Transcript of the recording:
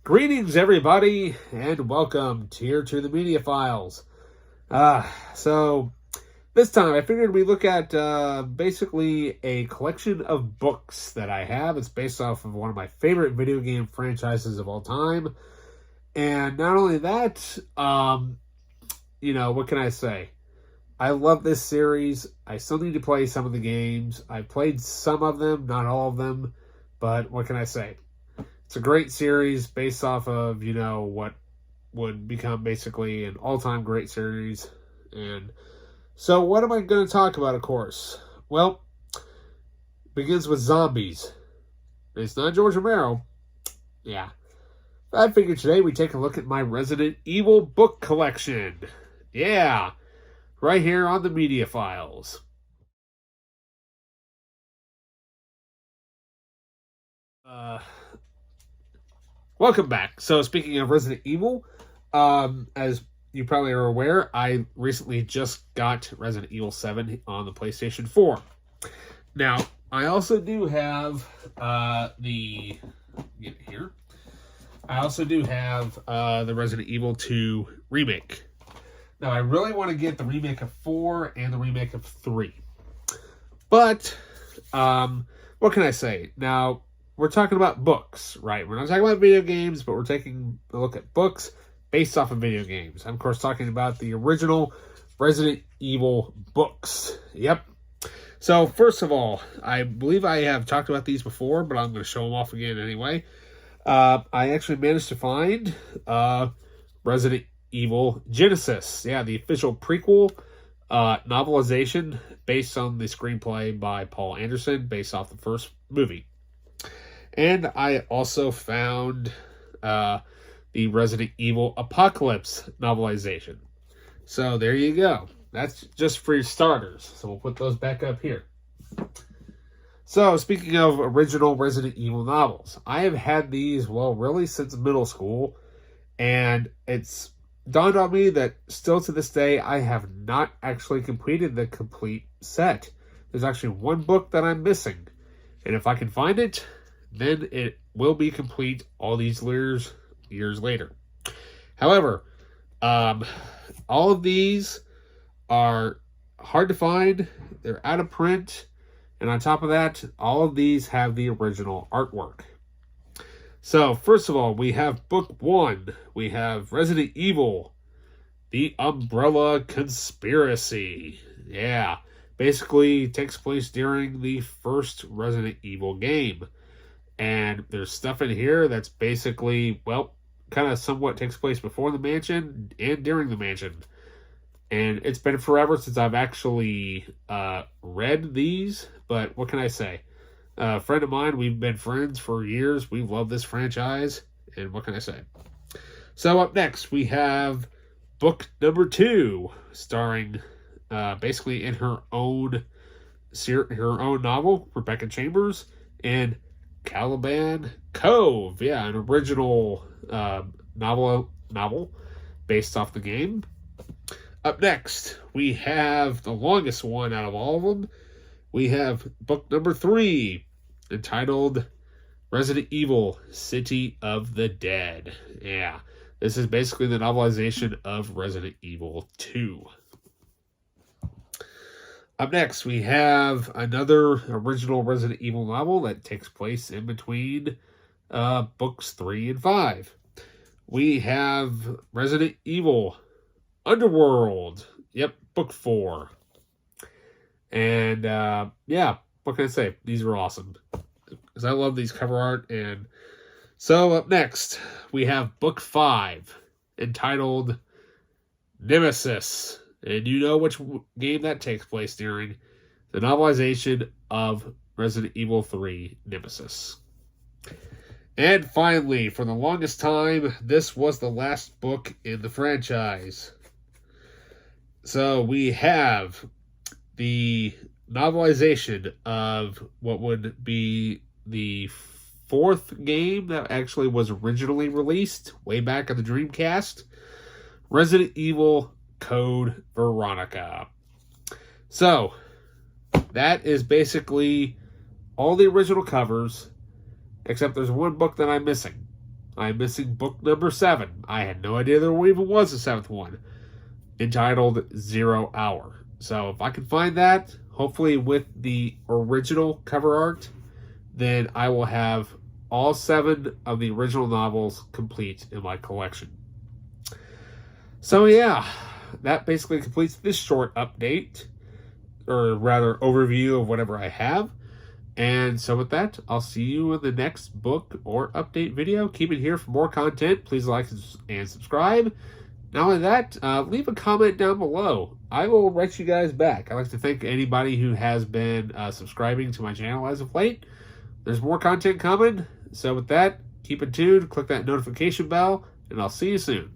Greetings, everybody, and welcome here to the Media Files. So this time I figured we look at basically a collection of books that I have. It's based off of one of my favorite video game franchises of all time. And not only that, what can I say? I love this series. I still need to play some of the games. I've played some of them, not all of them, but what can I say? It's a great series based off of, what would become basically an all-time great series. And so what am I going to talk about, of course? Well, begins with zombies. It's not George Romero. Yeah. I figured today we take a look at my Resident Evil book collection. Yeah. Right here on the Media Files. Welcome back. So speaking of Resident Evil, as you probably are aware, I recently just got Resident Evil 7 on the PlayStation 4. Now, I also do have the Resident Evil 2 remake. Now, I really want to get the remake of 4 and the remake of 3. But, what can I say? Now, we're talking about books, right? We're not talking about video games, but we're taking a look at books based off of video games. I'm, of course, talking about the original Resident Evil books. Yep. So, first of all, I believe I have talked about these before, but I'm going to show them off again anyway. I actually managed to find Resident Evil Genesis. Yeah, the official prequel novelization based on the screenplay by Paul Anderson, based off the first movie. And I also found the Resident Evil Apocalypse novelization. So there you go. That's just for your starters. So we'll put those back up here. So speaking of original Resident Evil novels, I have had these, really since middle school. And it's dawned on me that still to this day, I have not actually completed the complete set. There's actually one book that I'm missing. And if I can find it, then it will be complete all these years later. However, all of these are hard to find. They're out of print. And on top of that, all of these have the original artwork. So, first of all, we have book 1. We have Resident Evil, The Umbrella Conspiracy. Yeah, basically takes place during the first Resident Evil game. And there's stuff in here that's basically, kind of somewhat takes place before the mansion and during the mansion. And it's been forever since I've actually read these, but what can I say? A friend of mine, we've been friends for years. We've loved this franchise, and what can I say? So up next, we have book number 2, starring basically in her own novel, Rebecca Chambers, and Caliban Cove. Yeah, an original novel based off the game. Up next, we have the longest one out of all of them. We have book number 3, entitled Resident Evil City of the Dead. Yeah, this is basically the novelization of Resident Evil 2. Up next, we have another original Resident Evil novel that takes place in between books 3 and 5. We have Resident Evil Underworld. Yep, book 4. And, what can I say? These are awesome. Because I love these cover art. And so up next, we have book 5, entitled Nemesis. And you know which game that takes place during: the novelization of Resident Evil 3 Nemesis. And finally, for the longest time, this was the last book in the franchise. So we have the novelization of what would be the 4th game that actually was originally released way back on the Dreamcast, Resident Evil Code Veronica. So, that is basically all the original covers, except there's one book that I'm missing. I'm missing book number 7. I had no idea there even was a 7th one, entitled 0 Hour. So if I can find that, hopefully with the original cover art, then I will have all 7 of the original novels complete in my collection. So yeah, that basically completes this short update, or rather overview of whatever I have. And so with that, I'll see you in the next book or update video. Keep it here for more content. Please like and subscribe. Not only that, leave a comment down below. I will write you guys back. I'd like to thank anybody who has been subscribing to my channel as of late. There's more content coming. So with that, keep it tuned, click that notification bell, and I'll see you soon.